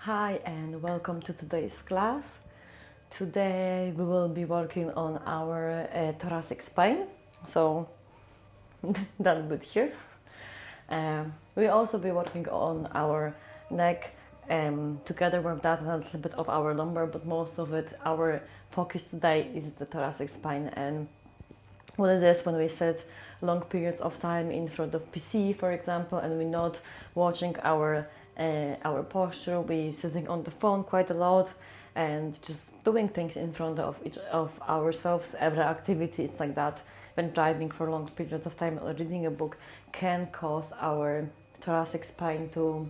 Hi and welcome to today's class. Today we will be working on our thoracic spine, so done good here. We'll also be working on our neck, together with that and a little bit of our lumbar, but most of it, our focus today is the thoracic spine and what it is when we sit long periods of time in front of PC, for example, and we're not watching our posture. We're sitting on the phone quite a lot and just doing things in front of each of ourselves. Every activity is like that. When driving for long periods of time or reading a book can cause our thoracic spine to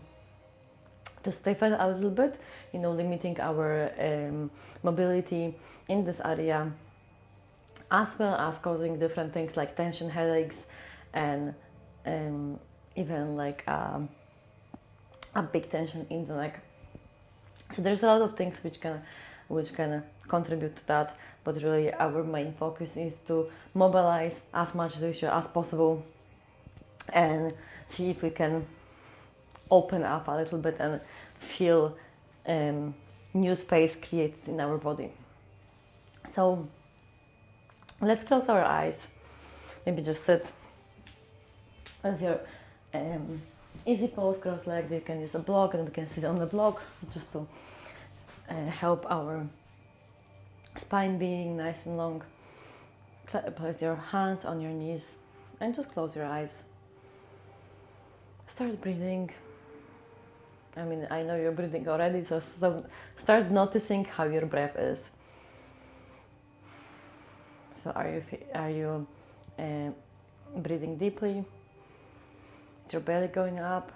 stiffen a little bit, limiting our mobility in this area, as well as causing different things like tension headaches and even like a big tension in the neck. So there's a lot of things which can contribute to that, but really our main focus is to mobilize as much tissue as possible and see if we can open up a little bit and feel new space created in our body. So let's close our eyes. Maybe just sit with your easy pose, cross-legged. You can use a block and we can sit on the block just to help our spine being nice and long. Place your hands on your knees and just close your eyes. Start breathing. I know you're breathing already, so start noticing how your breath is. So are you breathing deeply? Is your belly going up?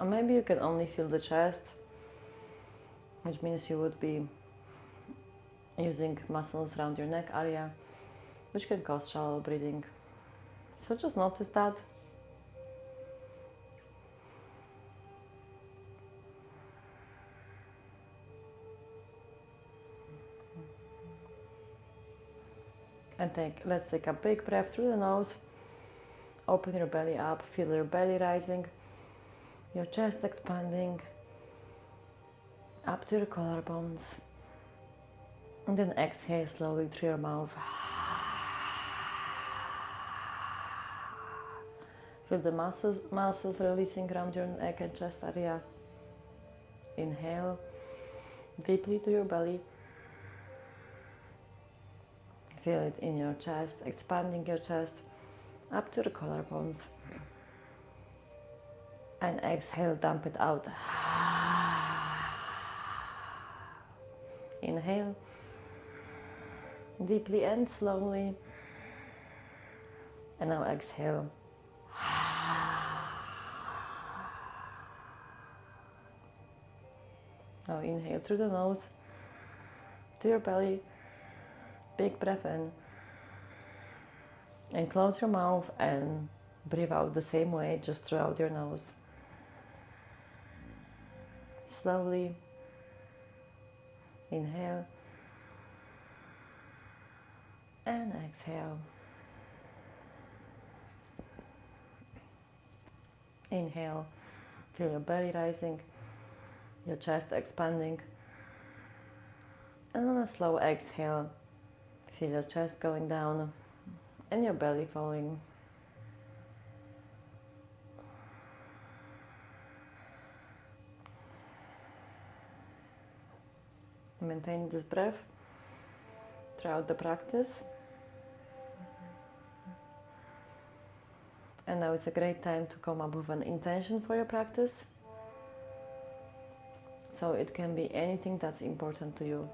Or maybe you can only feel the chest, which means you would be using muscles around your neck area, which can cause shallow breathing. So just notice that. And let's take a big breath through the nose. Open your belly up, feel your belly rising, your chest expanding up to your collarbones. And then exhale slowly through your mouth. Feel the muscles releasing around your neck and chest area. Inhale deeply to your belly. Feel it in your chest, expanding your chest up to the collarbones. And exhale, dump it out. Inhale deeply and slowly. And now exhale. Now inhale through the nose to your belly. Big breath in. And close your mouth and breathe out the same way, just throughout your nose. Slowly. Inhale. And exhale. Inhale. Feel your belly rising, your chest expanding. And on a slow exhale, feel your chest going down and your belly falling. Maintain this breath throughout the practice. And now it's a great time to come up with an intention for your practice. So it can be anything that's important to you.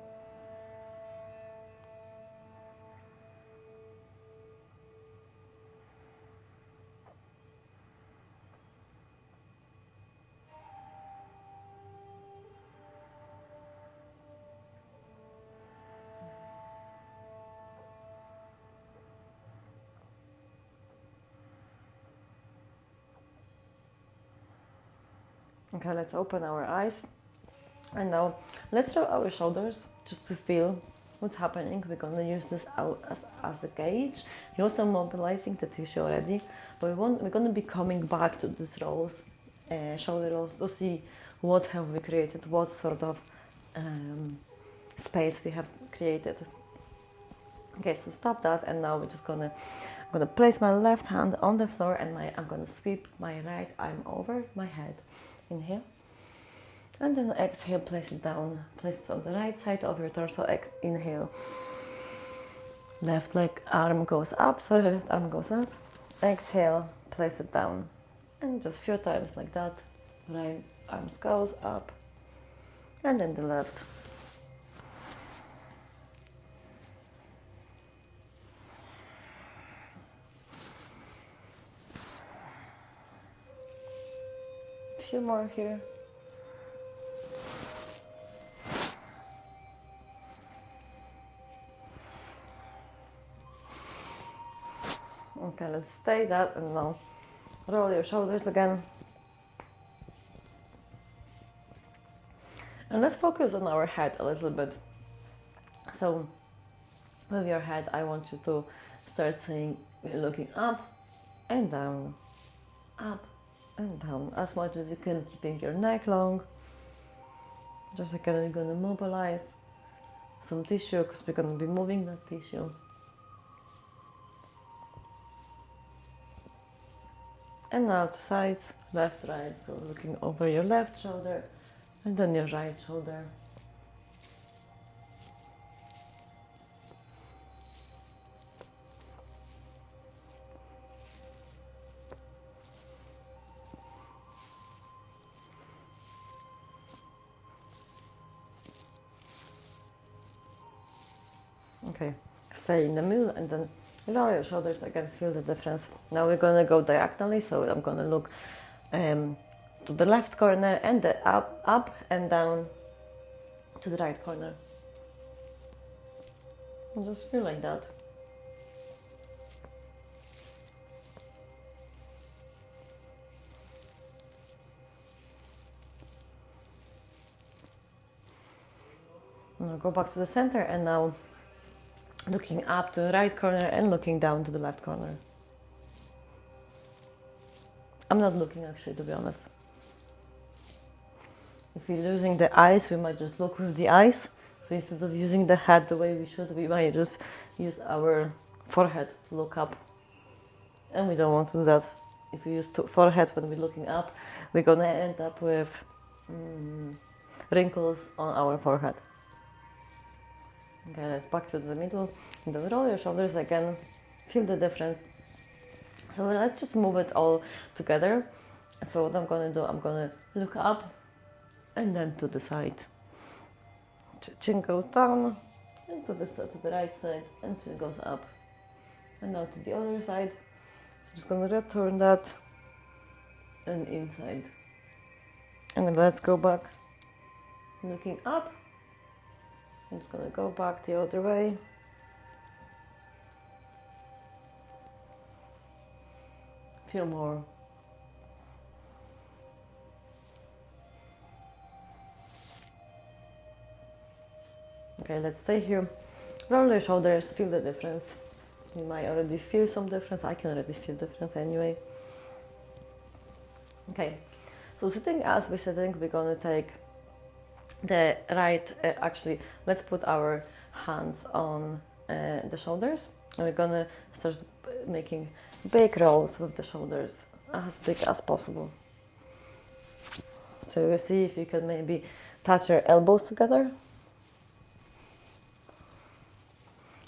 Okay, let's open our eyes. And now let's roll our shoulders just to feel what's happening. We're going to use this as a gauge. You're also mobilizing the tissue already, but we're going to be coming back to these rolls, shoulder rolls, to see what have we created, what sort of space we have created. Okay, so stop that, and now I'm gonna place my left hand on the floor, and I'm gonna sweep my right arm over my head. Inhale, and then exhale, place it down, place it on the right side of your torso. Inhale, left leg arm goes up, sorry, left arm goes up. Exhale, place it down, and just a few times like that. Right arms goes up, and then the left. Few more here. Okay, let's stay that, and now roll your shoulders again. And let's focus on our head a little bit. So with your head, I want you to start saying, looking up and down, up and down, as much as you can, keeping your neck long. Just again, you're gonna mobilize some tissue, because we're gonna be moving that tissue. And now to sides, left, right, so looking over your left shoulder and then your right shoulder. Okay, stay in the middle and then lower your shoulders again, feel the difference. Now we're gonna go diagonally, so I'm gonna look to the left corner and the up and down to the right corner. And just feel like that. Now go back to the center, and now looking up to the right corner and looking down to the left corner. I'm not looking actually, to be honest. If we're using the eyes, we might just look with the eyes. So instead of using the head the way we should, we might just use our forehead to look up. And we don't want to do that. If we use forehead when we're looking up, we're gonna end up with wrinkles on our forehead. Okay, let's back to the middle. And then roll your shoulders again. Feel the difference. So let's just move it all together. So what I'm gonna do, I'm gonna look up and then to the side. Chin goes down, and to the right side, and chin goes up. And now to the other side. I'm just gonna return that and inside. And then let's go back. Looking up. I'm just gonna go back the other way. Few more. Okay, let's stay here. Roll your shoulders, feel the difference. You might already feel some difference. I can already feel difference anyway. Okay, so sitting as we're sitting, we're gonna take the right, actually, let's put our hands on the shoulders, and we're gonna start making big rolls with the shoulders, as big as possible. So you see if you can maybe touch your elbows together.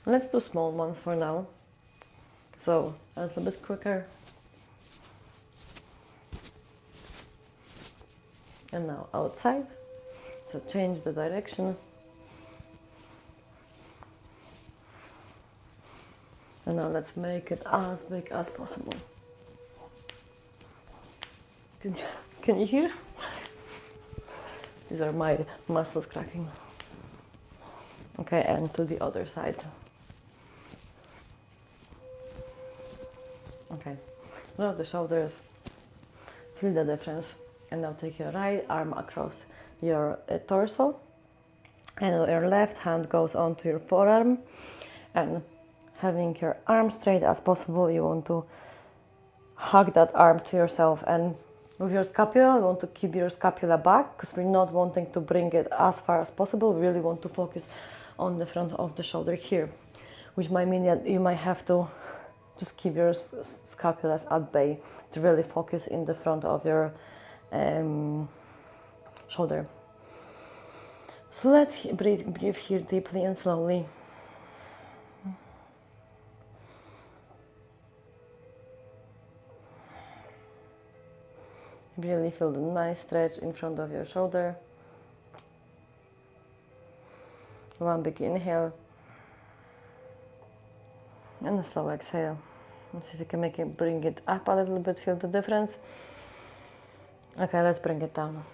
Let's do small ones for now, so that's a bit quicker. And now outside, so change the direction. And now let's make it as big as possible. Can you hear? These are my muscles cracking. Okay, and to the other side. Okay, roll the shoulders, feel the difference, and now take your right arm across your torso, and your left hand goes onto your forearm, and having your arm straight as possible, you want to hug that arm to yourself and With your scapula, you want to keep your scapula back because we're not wanting to bring it as far as possible. We really want to focus on the front of the shoulder here, which might mean that you might have to just keep your scapulas at bay to really focus in the front of your shoulder. So let's breathe here deeply and slowly. Really feel the nice stretch in front of your shoulder. One big inhale and a slow exhale. Let's see if you can bring it up a little bit, feel the difference. Okay, let's bring it down.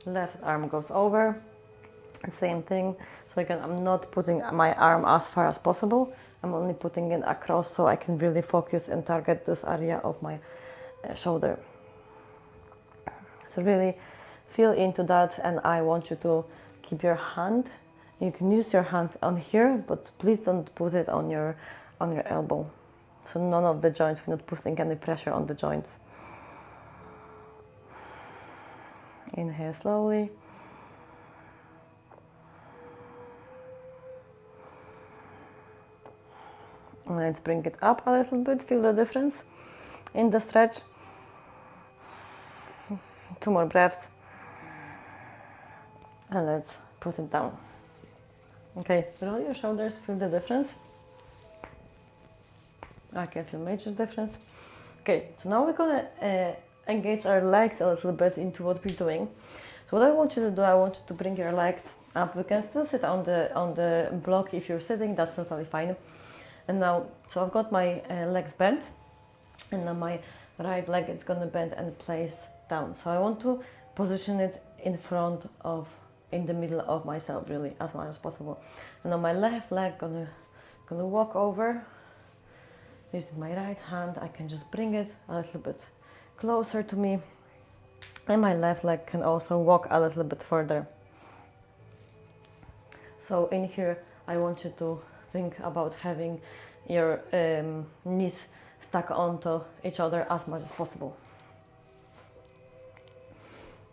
Left arm goes over, same thing. So again, I'm not putting my arm as far as possible. I'm only putting it across so I can really focus and target this area of my shoulder. So really feel into that, and I want you to keep your hand. You can use your hand on here, but please don't put it on your elbow. So none of the joints, we're not putting any pressure on the joints. Inhale slowly. And let's bring it up a little bit, feel the difference in the stretch. 2 more breaths. And let's put it down. Okay, roll your shoulders, feel the difference. I can feel major difference. Okay, so now we're gonna engage our legs a little bit into what we're doing. So what I want you to do, I want you to bring your legs up. You can still sit on the block if you're sitting, that's totally fine. And now, so I've got my legs bent, and now my right leg is gonna bend and place down. So I want to position it in the middle of myself, really, as much as possible. And now my left leg gonna walk over. Using my right hand, I can just bring it a little bit closer to me, and my left leg can also walk a little bit further. So in here, I want you to think about having your knees stuck onto each other as much as possible.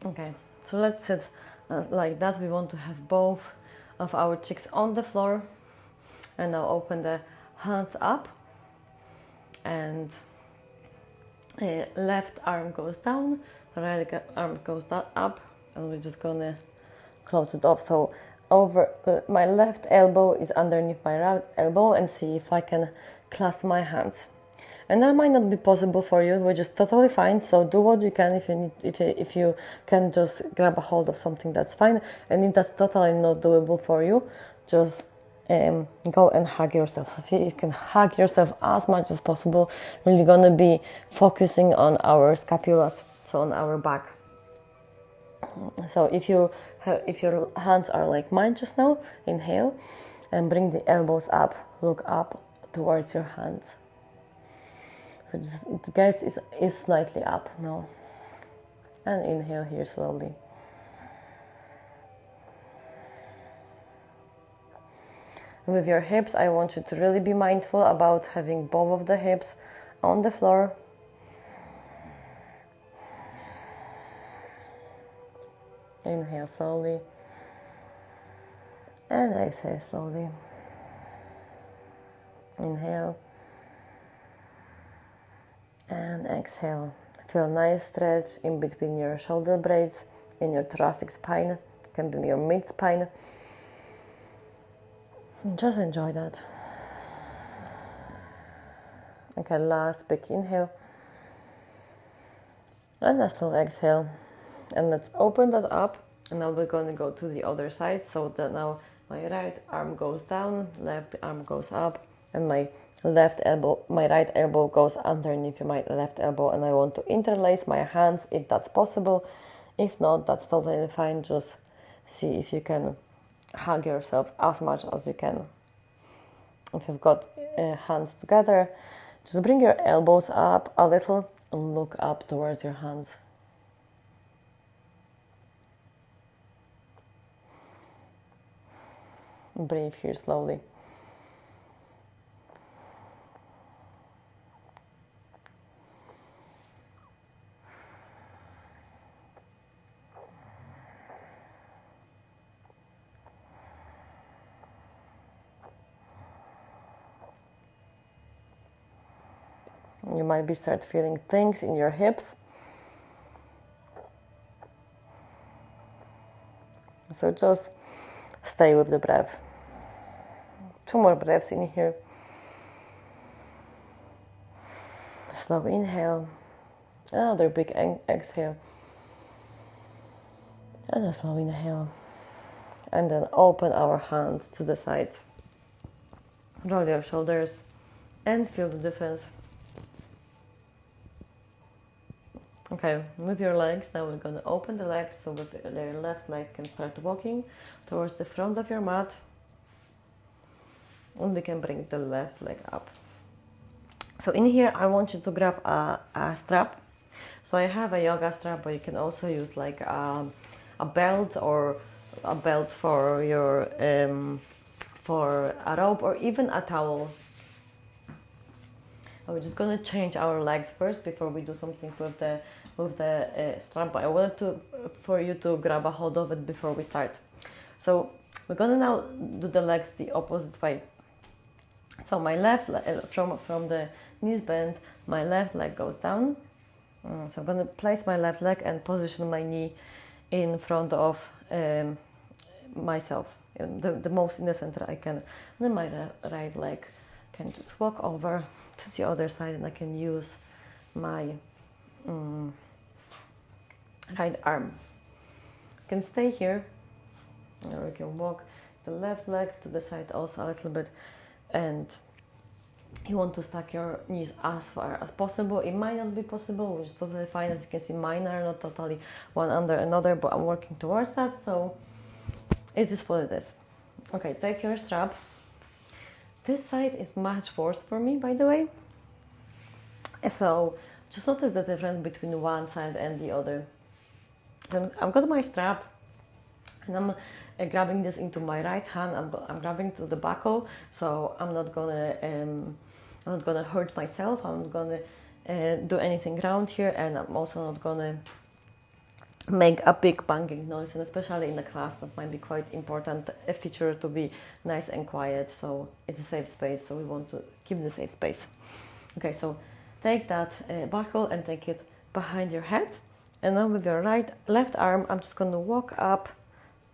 Okay, so let's sit like that. We want to have both of our cheeks on the floor, and now open the hands up, and left arm goes down, right arm goes up, and we're just gonna close it off. So over my left elbow is underneath my right elbow, and see if I can clasp my hands. And that might not be possible for you, which is totally fine. So do what you can. If you can just grab a hold of something, that's fine. And if that's totally not doable for you, just go and hug yourself. If you can hug yourself as much as possible, really gonna be focusing on our scapulas, so on our back. So if your hands are like mine just now, inhale and bring the elbows up, look up towards your hands. So just, the gaze is slightly up now. And inhale here slowly. With your hips, I want you to really be mindful about having both of the hips on the floor. Inhale slowly. And exhale slowly. Inhale. And exhale. Feel a nice stretch in between your shoulder blades, in your thoracic spine, can be your mid spine. Just enjoy that. Okay, last big inhale. And a slow exhale. And let's open that up. And now we're going to go to the other side. So that now my right arm goes down, left arm goes up, and my right elbow goes underneath my left elbow, and I want to interlace my hands if that's possible. If not, that's totally fine. Just see if you can hug yourself as much as you can. If you've got hands together, just bring your elbows up a little and look up towards your hands. Breathe here slowly. You might be start feeling things in your hips. So just stay with the breath. 2 more breaths in here. Slow inhale. Another big exhale. And a slow inhale. And then open our hands to the sides. Roll your shoulders and feel the difference. Okay, move your legs. Now we're going to open the legs so with the left leg can start walking towards the front of your mat. And we can bring the left leg up. So in here, I want you to grab a strap. So I have a yoga strap, but you can also use like a belt or a belt for your for a rope or even a towel. We're just gonna change our legs first before we do something with the strap. But I wanted for you to grab a hold of it before we start. So we're gonna now do the legs the opposite way. So my left from the knees bend, my left leg goes down. So I'm gonna place my left leg and position my knee in front of myself, the most in the center I can. And then my right leg can just walk over to the other side, and I can use my right arm. You can stay here, or you can walk the left leg to the side also a little bit, and you want to stack your knees as far as possible. It might not be possible, which is totally fine. As you can see, mine are not totally one under another, but I'm working towards that, so it is what it is. Okay, take your strap. This side is much worse for me, by the way. So just notice the difference between one side and the other. And I've got my strap, and I'm grabbing this into my right hand. I'm grabbing to the buckle, so I'm not gonna hurt myself. I'm not gonna do anything around here, and I'm also not gonna make a big banging noise. And especially in a class, that might be quite important, a feature to be nice and quiet. So it's a safe space. So we want to keep the safe space. Okay, so take that buckle and take it behind your head, and now with your left arm, I'm just gonna walk up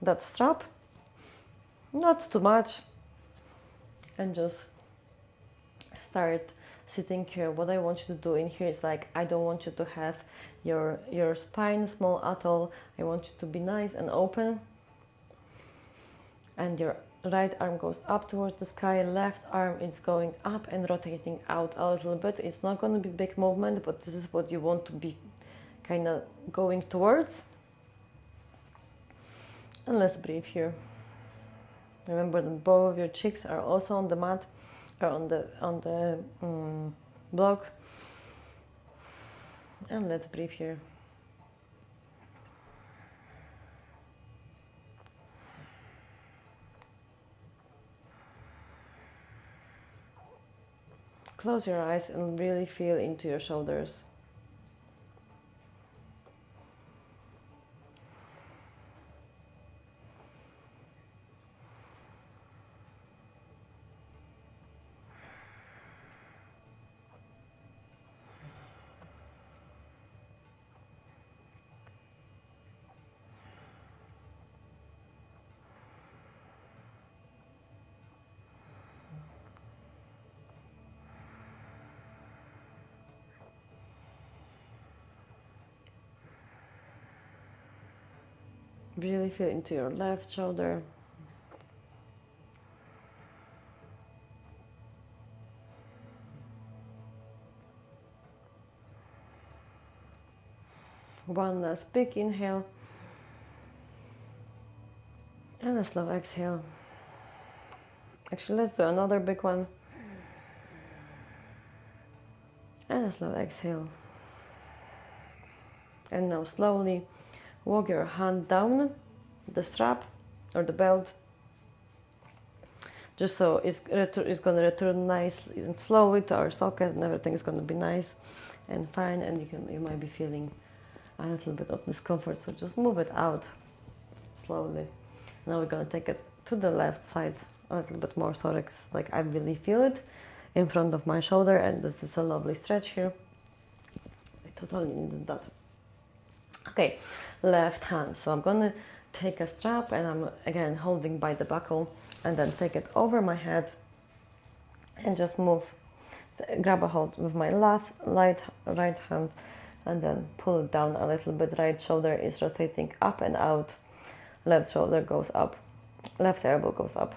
that strap, not too much, and just start sitting here. What I want you to do in here is like, I don't want you to have your spine small at all. I want you to be nice and open, and your right arm goes up towards the sky, left arm is going up and rotating out a little bit. It's not going to be big movement, but this is what you want to be kind of going towards. And let's breathe here. Remember that both of your cheeks are also on the mat, or on the block. And let's breathe here. Close your eyes and really feel into your shoulders. Really feel into your left shoulder. One last big inhale. And a slow exhale. Actually, let's do another big one. And a slow exhale. And now slowly walk your hand down the strap or the belt, just so it's going to return nicely and slowly to our socket, and everything is going to be nice and fine. And you might be feeling a little bit of discomfort, so just move it out slowly. Now we're going to take it to the left side a little bit more, so it's like I really feel it. in front of my shoulder, and this is a lovely stretch here. I totally needed that. Okay, left hand. So I'm gonna take a strap and I'm again holding by the buckle and then take it over my head and just move, grab a hold with my right hand and then pull it down a little bit. Right shoulder is rotating up and out, left shoulder goes up, left elbow goes up.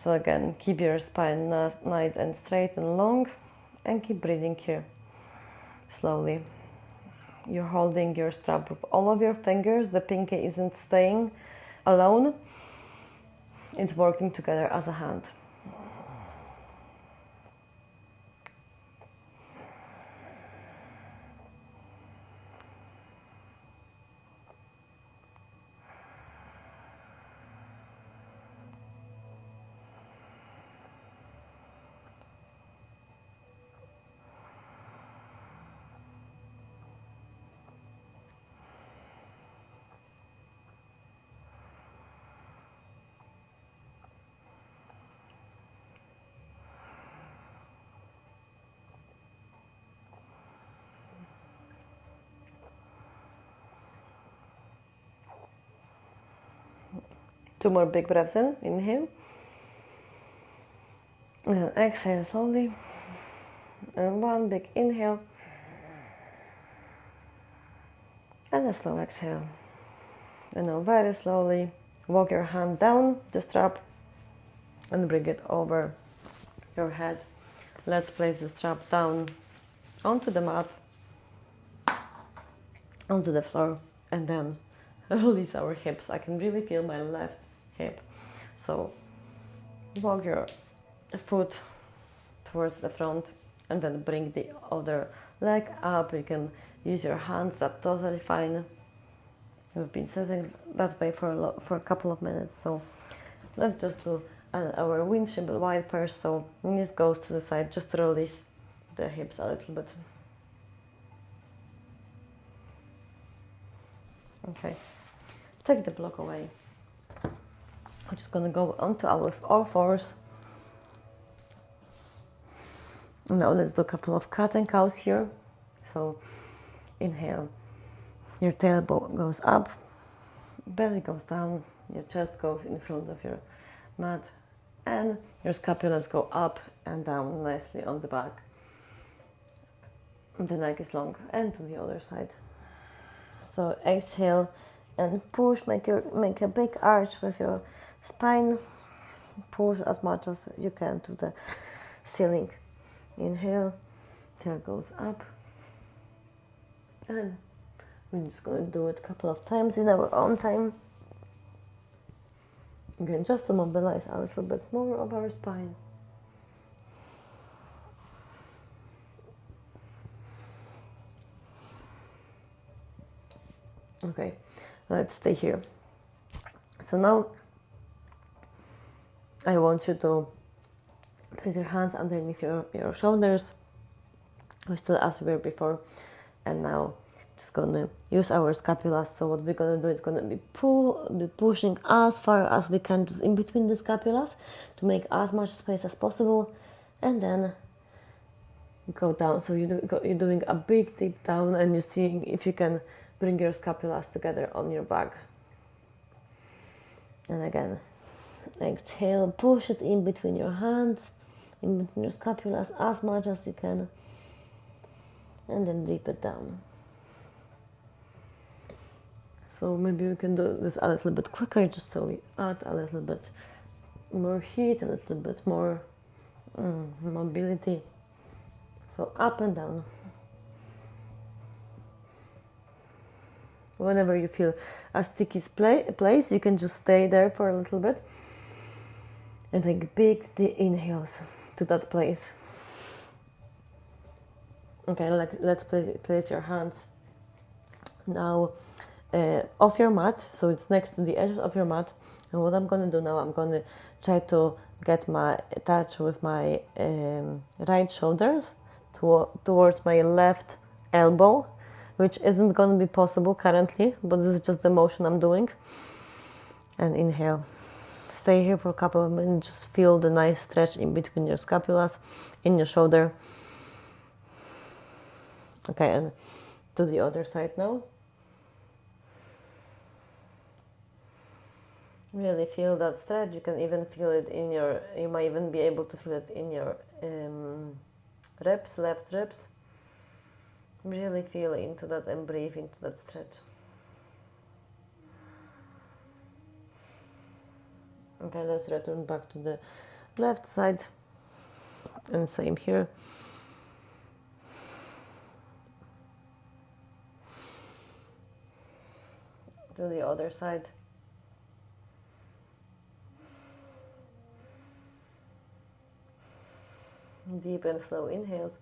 So again, keep your spine nice and straight and long and keep breathing here slowly. You're holding your strap with all of your fingers. The pinky isn't staying alone. It's working together as a hand. Two more big breaths in, inhale. And exhale slowly. And one big inhale. And a slow exhale. And now very slowly walk your hand down the strap and bring it over your head. Let's place the strap down onto the mat, onto the floor, and then release our hips. I can really feel my left hip. So walk your foot towards the front and then bring the other leg up. You can use your hands, that's totally fine. We've been sitting that way for a couple of minutes, so let's just do our windshield wipers. So knees goes to the side just to release the hips a little bit. Okay, take the block away. I'm just gonna go onto our all fours. Now let's do a couple of cat and cows here. So inhale, your tailbone goes up, belly goes down, your chest goes in front of your mat, and your scapulas go up and down nicely on the back. The neck is long, and to the other side. So exhale and push, make a big arch with your spine. Push as much as you can to the ceiling. Inhale, tail goes up. And we're just going to do it a couple of times in our own time. Again, just to mobilize a little bit more of our spine. Okay, let's stay here. So now I want you to place your hands underneath your shoulders. We're still as we were before. And now just gonna use our scapulas. So what we're gonna do is gonna be pushing as far as we can just in between the scapulas to make as much space as possible, and then go down. So you're doing a big deep down, and you're seeing if you can bring your scapulas together on your back. And again, exhale, push it in between your hands, in between your scapulas as much as you can, and then dip it down. So maybe we can do this a little bit quicker, just so we add a little bit more heat, a little bit more mobility. So up and down. Whenever you feel a sticky place, you can just stay there for a little bit and take big inhales to that place. Okay, let's place your hands now off your mat, so it's next to the edge of your mat. And what I'm going to do now, I'm going to try to get my touch with my right shoulders towards my left elbow, which isn't going to be possible currently, but this is just the motion I'm doing. And inhale stay here for a couple of minutes, just feel the nice stretch in between your scapulas, in your shoulder. Okay, and to the other side now. Really feel that stretch. You can even feel it in your, you might even be able to feel it in your ribs, left ribs. Really feel into that and breathe into that stretch. Okay, let's return back to the left side, and same here. To the other side. Deep and slow inhales.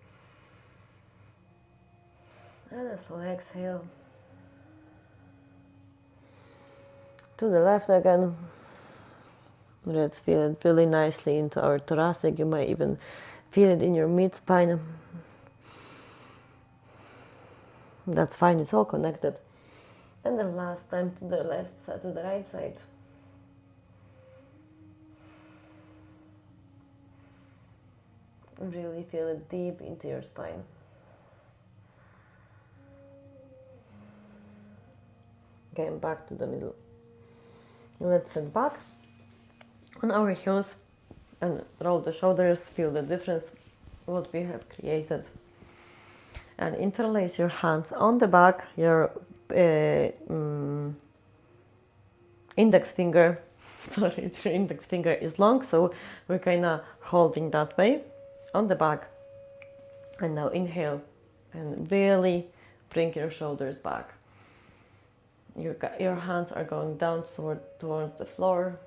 And a slow exhale. To the left again. Let's feel it really nicely into our thoracic. You might even feel it in your mid-spine. That's fine, it's all connected. And the last time to the left side, to the right side. Really feel it deep into your spine. Again, back to the middle. Let's sit back on our heels and roll the shoulders, feel the difference, what we have created. And interlace your hands on the back, your index finger, sorry, your index finger is long, so we're kind of holding that way on the back. And now inhale and really bring your shoulders back. Your hands are going down towards the floor.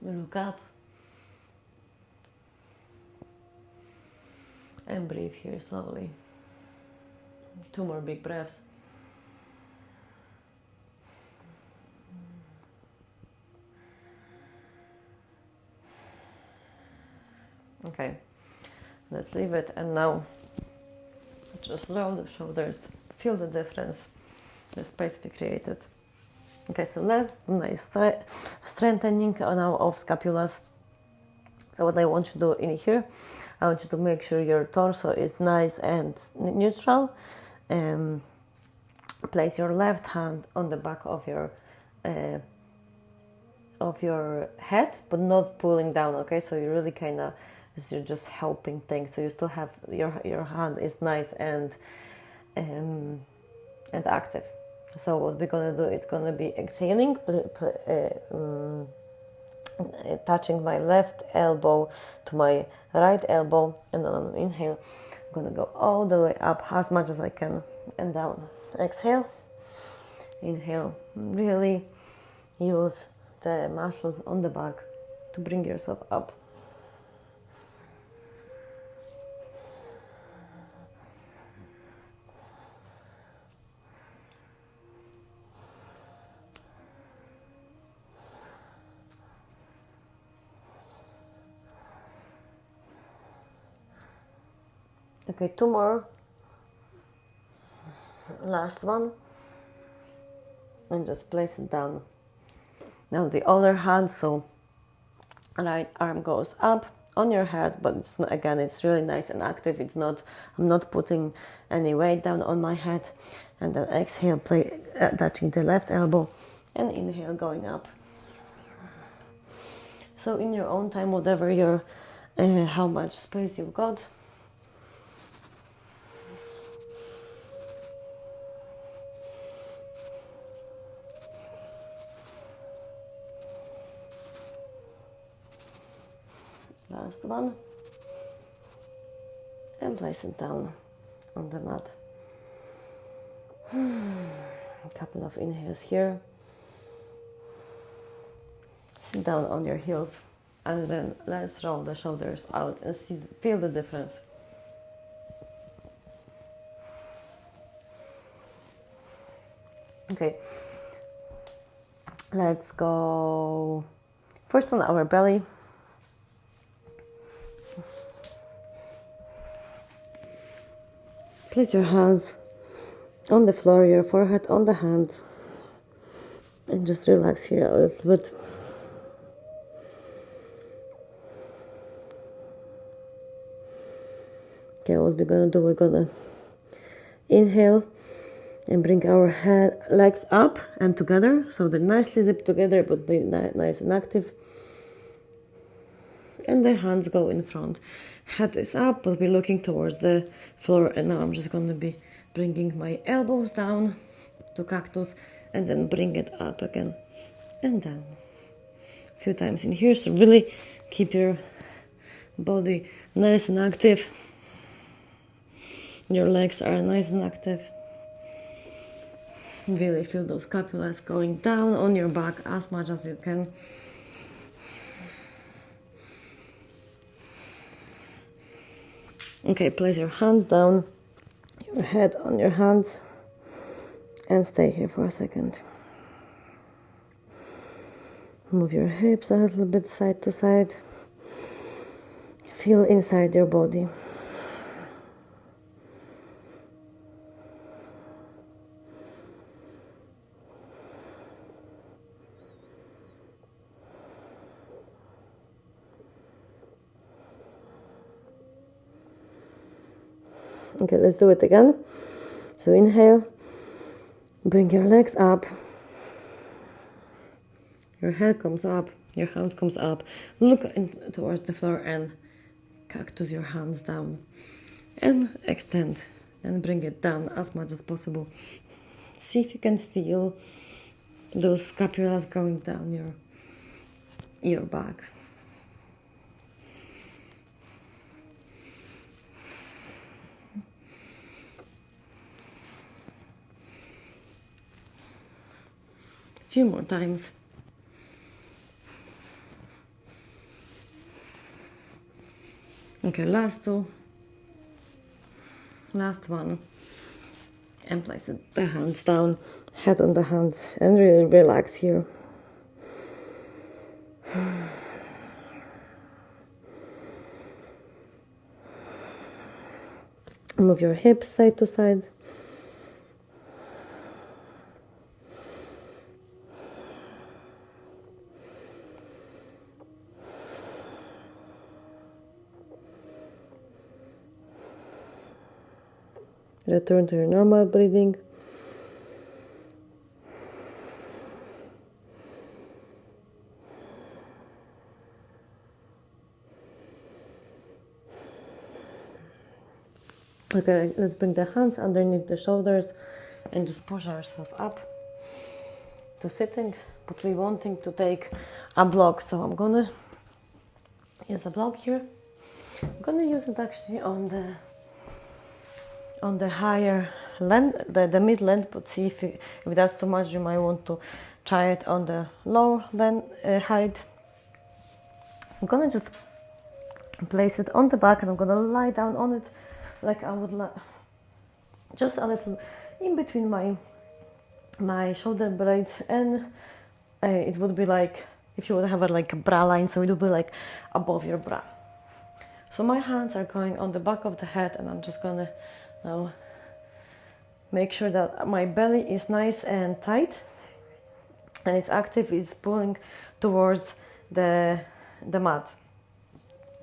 Look up and breathe here slowly. 2 more big breaths. Okay, let's leave it, and now just roll the shoulders, feel the difference, the space we created. Okay, so let's nice strengthening now of scapulas. So what I want you to do in here, I want you to make sure your torso is nice and neutral. Place your left hand on the back of your head, but not pulling down. Okay, so you really kind of, you're just helping things. So you still have your hand is nice and active. So what we're gonna do, it's gonna be exhaling, touching my left elbow to my right elbow, and on an inhale, I'm gonna go all the way up as much as I can and down. Exhale, inhale. Really use the muscles on the back to bring yourself up. Okay, 2 more. Last one. And just place it down. Now the other hand, so right arm goes up on your head, but it's not, again, it's really nice and active. It's not, I'm not putting any weight down on my head. And then exhale, touching the left elbow, and inhale, going up. So in your own time, whatever your, how much space you've got. Last one, and place it down on the mat. A couple of inhales here. Sit down on your heels, and then let's roll the shoulders out and feel the difference. Okay, let's go first on our belly. Place your hands on the floor, your forehead on the hands. And just relax here a little bit. Okay, what we're gonna do, we're gonna inhale and bring our legs up and together, so they're nicely zipped together, but they're nice and active. And the hands go in front. Head is up, but we're looking towards the floor. And now I'm just gonna be bringing my elbows down to cactus and then bring it up again and down. A few times in here, so really keep your body nice and active. Your legs are nice and active. Really feel those scapulas going down on your back as much as you can. Okay, place your hands down, your head on your hands, and stay here for a second. Move your hips a little bit side to side. Feel inside your body. Okay, let's do it again. So inhale, bring your legs up, your head comes up, your hand comes up, look towards the floor and cactus your hands down and extend and bring it down as much as possible. See if you can feel those scapulas going down your back. Few more times. Okay, last two. Last one. And place the hands down, head on the hands, and really relax here. Move your hips side to side. Return to your normal breathing. Okay, let's bring the hands underneath the shoulders and just push ourselves up to sitting, but we're wanting to take a block, so I'm gonna use the block here. I'm gonna use it actually on the higher length, the mid length, but see if that's too much, you might want to try it on the lower height. I'm gonna just place it on the back and I'm gonna lie down on it like I would like, just a little in between my shoulder blades, and it would be like if you would have like a bra line, so it would be like above your bra. So my hands are going on the back of the head, and I'm just gonna now make sure that my belly is nice and tight and it's active, it's pulling towards the mat.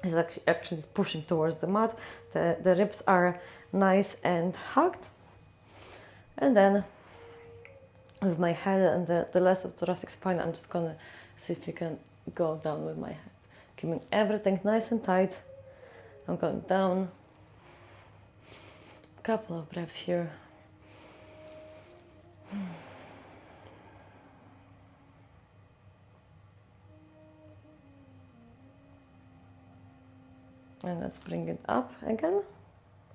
It's actually pushing towards the mat. The ribs are nice and hugged. And then with my head and the rest of thoracic spine, I'm just gonna see if you can go down with my head. Keeping everything nice and tight. I'm going down. A couple of breaths here. And let's bring it up again.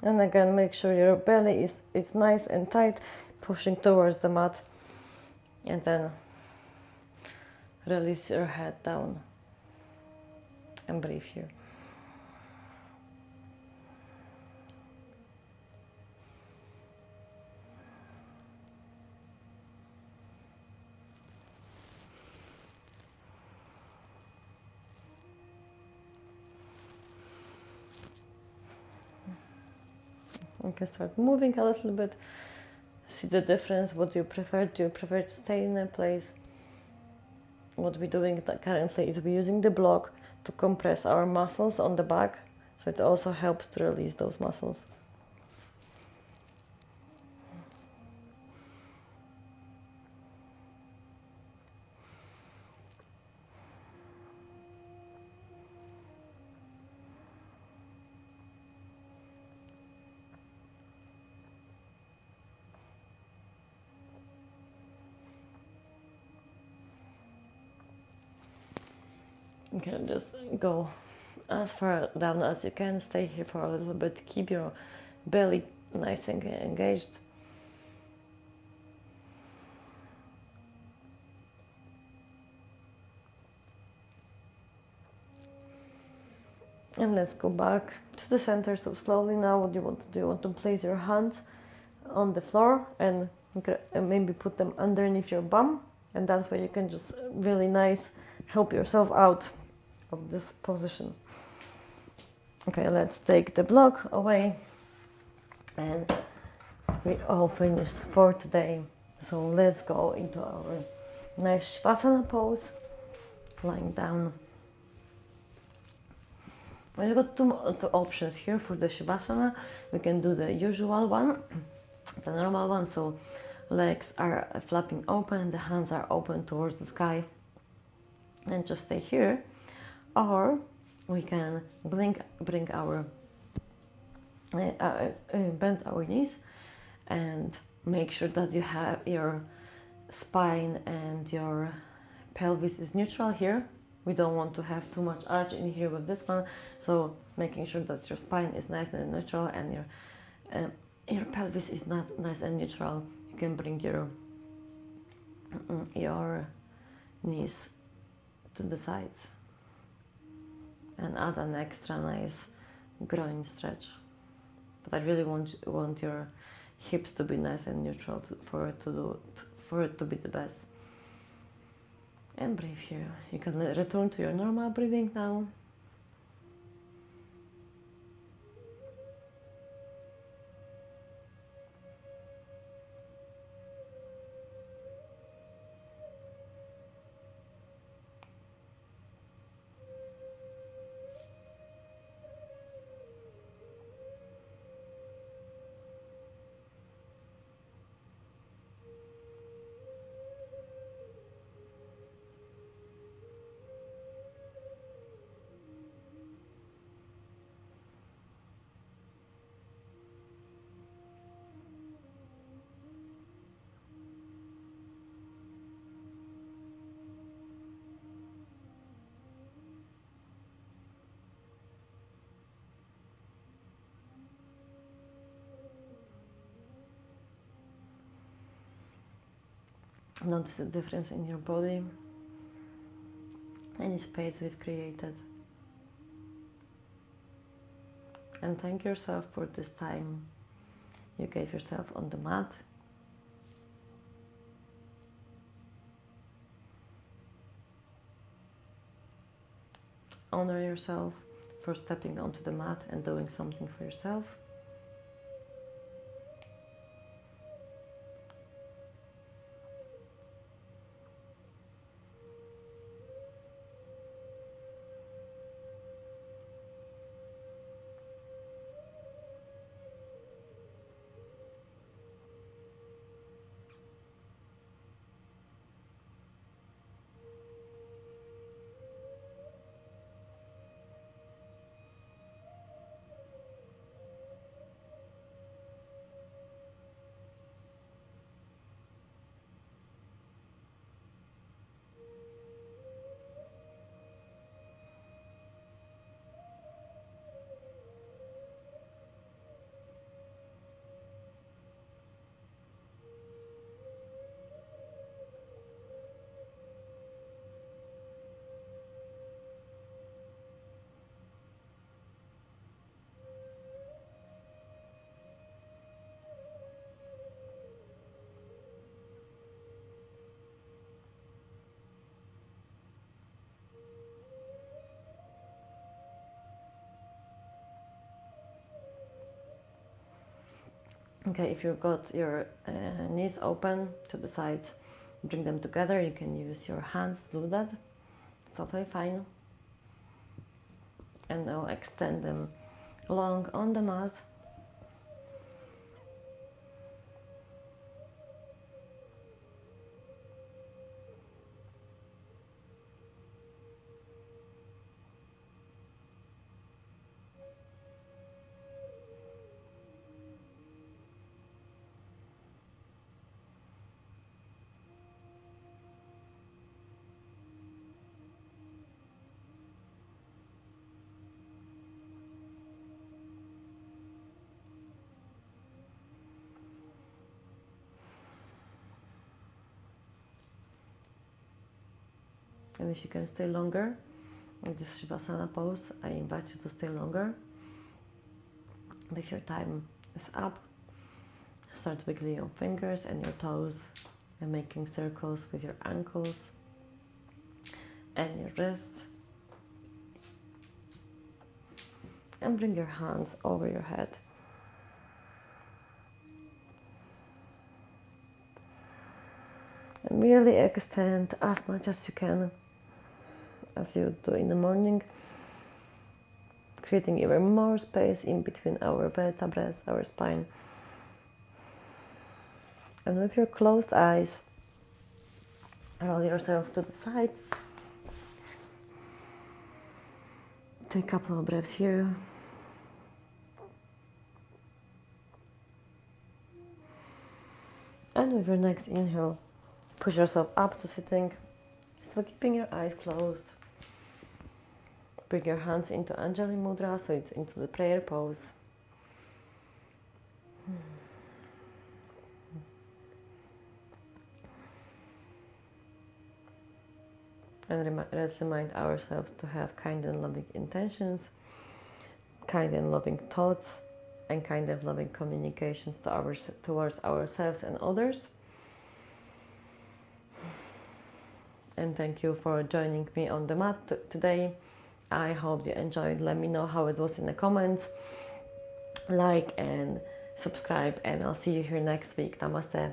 And again, make sure your belly is nice and tight, pushing towards the mat. And then release your head down and breathe here. You can start moving a little bit, see the difference. What do you prefer? Do you prefer to stay in a place what we're doing currently is we're using the block to compress our muscles on the back, so it also helps to release those muscles. You can just go as far down as you can, stay here for a little bit, keep your belly nice and engaged. And let's go back to the center. So slowly now, what you want to do, you want to place your hands on the floor and maybe put them underneath your bum, and that way you can just really nice help yourself out of this position. Okay, let's take the block away, and we all finished for today. So let's go into our nice Shavasana pose, lying down. We've got two options here for the Shavasana. We can do the usual one, the normal one, so legs are flapping open, the hands are open towards the sky, and just stay here. Or we can bring our bend our knees and make sure that you have your spine and your pelvis is neutral here. We don't want to have too much arch in here with this one, so making sure that your spine is nice and neutral and your pelvis is not nice and neutral. You can bring your knees to the sides and add an extra nice groin stretch. But I really want your hips to be nice and neutral for it to be the best. And breathe here. You can return to your normal breathing now. Notice the difference in your body, any space we've created. And thank yourself for this time you gave yourself on the mat. Honor yourself for stepping onto the mat and doing something for yourself. Okay, if you've got your knees open to the sides, bring them together. You can use your hands to do that. It's totally fine. And now extend them long on the mat. And if you can stay longer in this Shavasana pose, I invite you to stay longer. And if your time is up, start wiggling your fingers and your toes and making circles with your ankles and your wrists. And bring your hands over your head. And really extend as much as you can, as you do in the morning, creating even more space in between our vertebrae, our spine. And with your closed eyes, roll yourself to the side. Take a couple of breaths here. And with your next inhale, push yourself up to sitting, still keeping your eyes closed. Bring your hands into Anjali Mudra, so it's into the prayer pose. And let's remind ourselves to have kind and loving intentions, kind and loving thoughts, and kind and loving communications towards ourselves and others. And thank you for joining me on the mat today. I hope you enjoyed. Let me know how it was in the comments. Like and subscribe, and I'll see you here next week. Namaste.